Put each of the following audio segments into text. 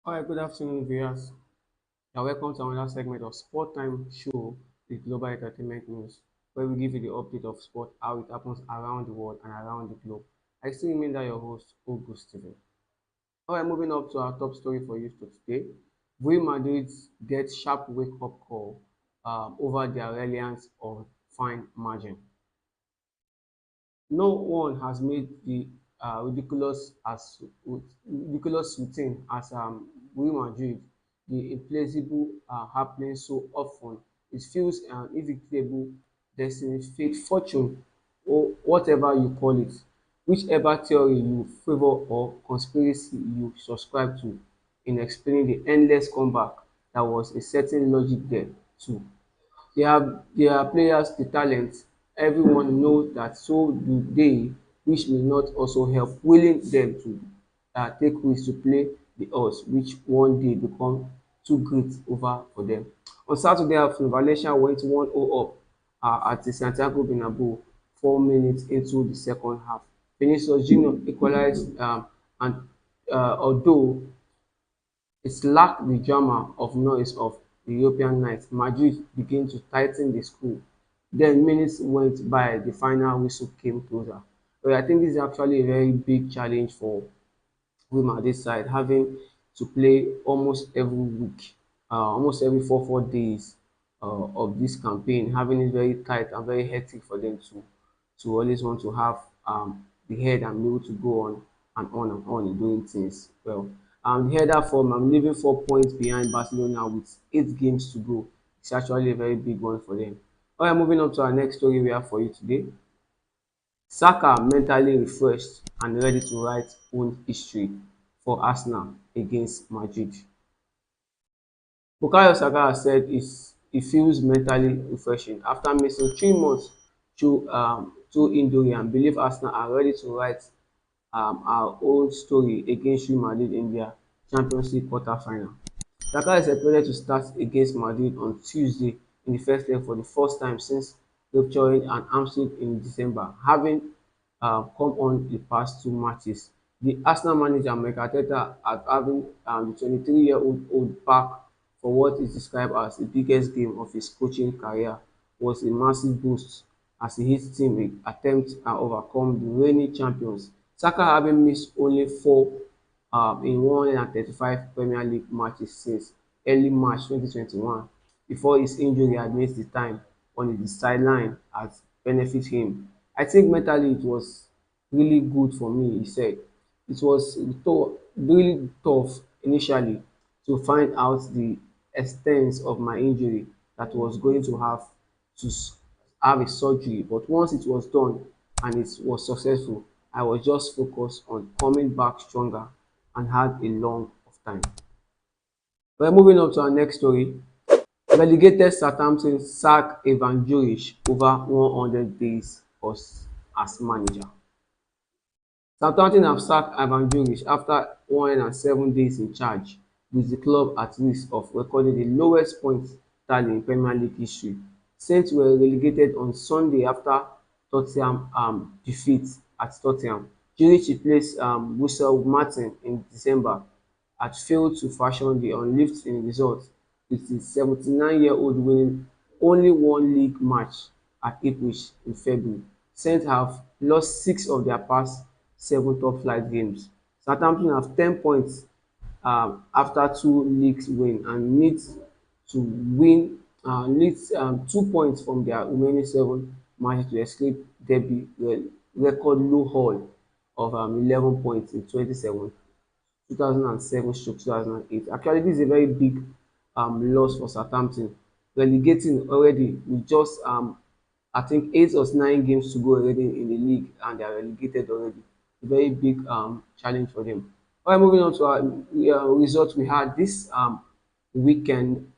All right, good afternoon, viewers. You're welcome to another segment of Sport Time Show with Global Entertainment News, where we give you the update of sport, how it happens around the world and around the globe. I still remain that your host, August Steven. All right, moving up to our top story for you today. Real Madrid gets sharp wake-up call over their reliance on fine margin. No one has made the ridiculous routine as Real Madrid the implacable happening so often. It feels an inevitable destiny, fate, fortune, or whatever you call it, whichever theory you favor or conspiracy you subscribe to, in explaining the endless comeback. That was a certain logic there too. Their players the talent, everyone knows that, so do they, which may not also help willing them to take risks to play the odds which one day become too great over for them. On Saturday afternoon, Valencia went 1-0 up at the Santiago Bernabeu 4 minutes into the second half. Vinicius Junior equalized, and although it lacked the drama of noise of the European night. Madrid began to tighten the screw. Then minutes went by, the final whistle came closer. But I think this is actually a very big challenge for Real Madrid side, having to play almost every week, almost every four days of this campaign, having it very tight and very hectic for them to always want to have the head and be able to go on and on in doing things well. The header form, I'm leaving 4 points behind Barcelona with 8 games to go. It's actually a very big one for them. All right, moving on to our next story we have for you today. Saka mentally refreshed and ready to write own history for Arsenal against Madrid. Bukayo Saka has said he feels mentally refreshing after missing 3 months through injury and believe Arsenal are ready to write our own story against Real Madrid in their Champions League quarter-final. Saka is expected to start against Madrid on Tuesday in the first leg for the first time since rupturing an hamstring in December, having come on the past 2 matches. The Arsenal manager Mikel Arteta, at having the 23-year-old back for what is described as the biggest game of his coaching career, was a massive boost as his team attempt to overcome the reigning champions. Saka having missed only four in 135 Premier League matches since early March 2021 before his injury had made the time on the sideline has benefit him. I think mentally it was really good for me, he said. It was really tough initially to find out the extent of my injury that was going to have to have a surgery, but once it was done and it was successful, I was just focused on coming back stronger and had a long of time. We're moving on to our next story. Relegated Southampton sack Evangelist over 100 days as manager. Southampton have sacked Evangelist after 107 days in charge, with the club at risk of recording the lowest point tally in Premier League history. Saints were relegated on Sunday after Tottenham defeat at Tottenham. Zurich replaced Russell Martin in December had failed to fashion the uplifting result, with the 79-year-old winning only one league match at Ipswich in February. Saints have lost 6 of their past 7 top-flight games. Southampton have 10 points after 2 league wins and needs 2 points from their remaining 7 matches to escape Derby record low haul of 11 points in 2007-2008. Actually, this is a very big loss for Southampton, relegating already with just I think 8 or 9 games to go already in the league, and they are relegated already. A very big challenge for them. All right, moving on to our results we had this weekend.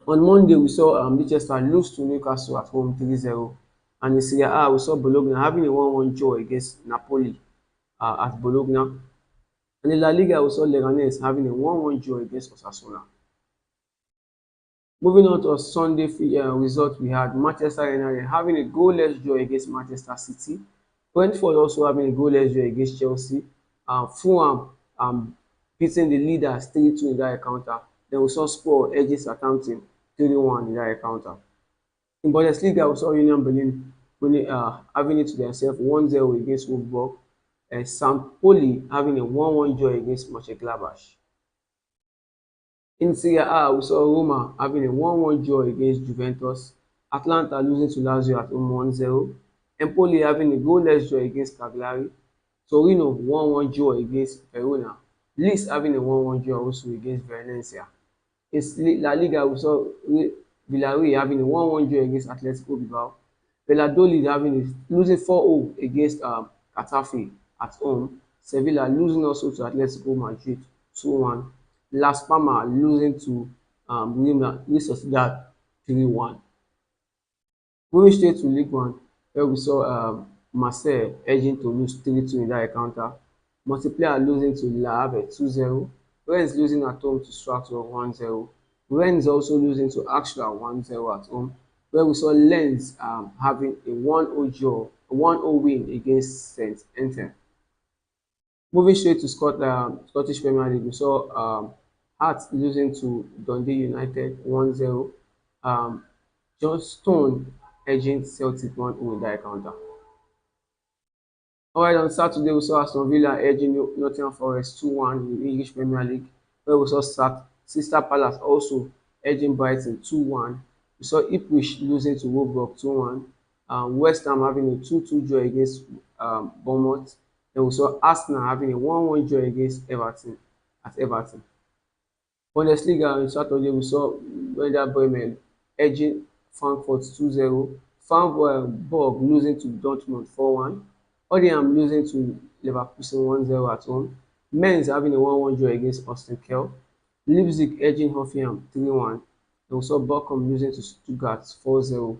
On Monday, we saw Leicester lose to Newcastle at home 3-0. And in Serie A, we saw Bologna having a 1-1 draw against Napoli at Bologna. And in La Liga, we saw Leganés having a 1-1 draw against Osasuna. Moving on to a Sunday result, we had Manchester United having a goalless draw against Manchester City. Brentford also having a goalless draw against Chelsea. Fulham beating the leaders 3-2 in that encounter. Then we saw Spur edging Southampton 3-1 in that encounter. In Bundesliga, we saw Union Berlin having it to themselves 1-0 against Wolfsburg, and St. Pauli having a 1-1 draw against Mönchengladbach. In Serie A, we saw Roma having a 1-1 draw against Juventus, Atlanta losing to Lazio at home 1-0, Empoli having a goalless draw against Cagliari, Torino 1-1 draw against Verona, Lecce having a 1-1 draw also against Valencia. In La Liga, we saw Villarreal having a 1-1 draw against Atletico Bilbao, Valladolid losing 4-0 against Getafe at home, Sevilla losing also to Atletico Madrid 2-1, Las Palmas losing to Real Sociedad 3-1. Moving straight to League One, where we saw Marseille edging to lose 3-2 in that encounter, Montpellier losing to Le Havre 2-0, Rennes losing at home to Strasbourg 1-0, Rennes also losing to Auxerre 1-0 at home, where we saw Lens having a 1-0 win against Saint Etienne. Moving straight to Scottish Premier League, we saw Hearts losing to Dundee United 1-0, Johnstone edging Celtic 1-0 in that encounter. Alright, on Saturday we saw Aston Villa edging Nottingham Forest 2-1 in the English Premier League, where we saw Crystal Palace also edging Brighton 2-1. We saw Ipswich losing to Wolfsburg 2-1. West Ham having a 2-2 draw against Bournemouth. Then we saw Arsenal having a 1-1 draw against Everton at Everton. Bundesliga on Saturday, we saw Werder Bremen edging Frankfurt 2-0. Freiburg losing to Dortmund 4-1. Odiam losing to Leverkusen 1-0 at home. Mainz having a 1-1 draw against Austin Kell. Leipzig edging Hoffenheim 3-1. And we saw Bochum losing to Stuttgart 4-0.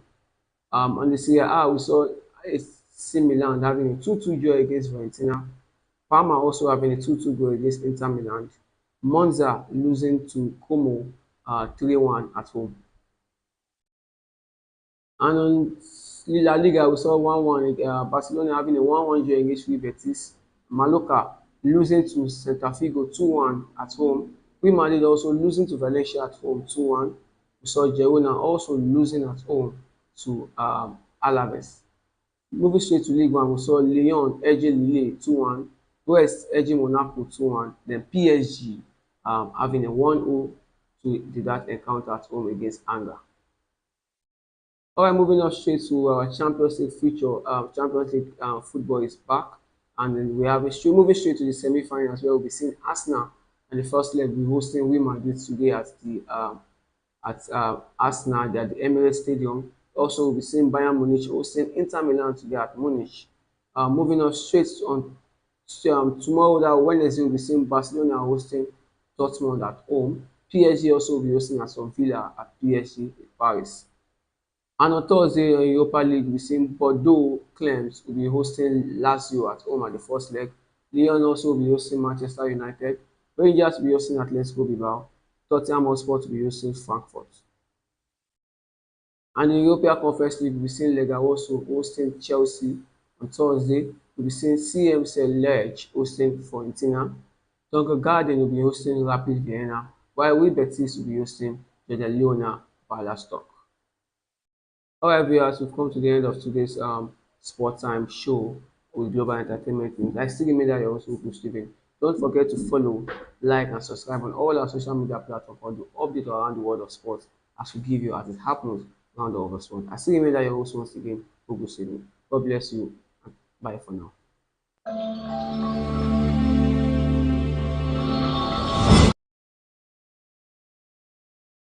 On the Serie A, we saw AC Milan having a 2-2 draw against Fiorentina. Parma also having a 2-2 draw against Inter Milan. Monza losing to Como 3-1 at home. And on La Liga, we saw 1-1, Barcelona having a 1-1 draw against Real Betis. Mallorca losing to Celta Vigo 2-1 at home. Real Madrid also losing to Valencia at home 2-1. We saw Girona also losing at home to Alaves. Moving straight to League One, we saw Lyon edging Lille 2-1, Brest edging Monaco 2-1, then PSG having a 1-0 to that encounter at home against Angers. Alright, moving on straight to our Champions League feature. Champions League football is back, and then we have moving straight to the semi-finals, where we'll be seeing Arsenal and the first leg will be hosting Real Madrid today at Arsenal at the Emirates Stadium. Also, we'll be seeing Bayern Munich hosting Inter Milan today at Munich. Moving on straight on tomorrow, that Wednesday, we'll be seeing Barcelona hosting Dortmund at home. PSG also will be hosting Aston Villa at PSG in Paris. And on Thursday, in Europa League, we're seeing Bordeaux Clems will be hosting Lazio at home at the first leg. Lyon also will be hosting Manchester United. Rangers will be hosting Atletico Bilbao. Tottenham Hotspur will be hosting Frankfurt. And in European Conference League, we'll be seeing Lega also hosting Chelsea on Thursday. We'll be seeing CMC Lech hosting Fiorentina. Dunker Garden will be hosting Rapid Vienna, while Real Betis will be hosting Leona Bialystok. Alright, viewers, we've come to the end of today's Sport Time show with Global Entertainment News. I still remain that you're also Steven. Don't forget to follow, like, and subscribe on all our social media platforms for the update around the world of sports as we give you as it happens around the world of sport. I still remain that you're also once again Steven. God bless you, and bye for now.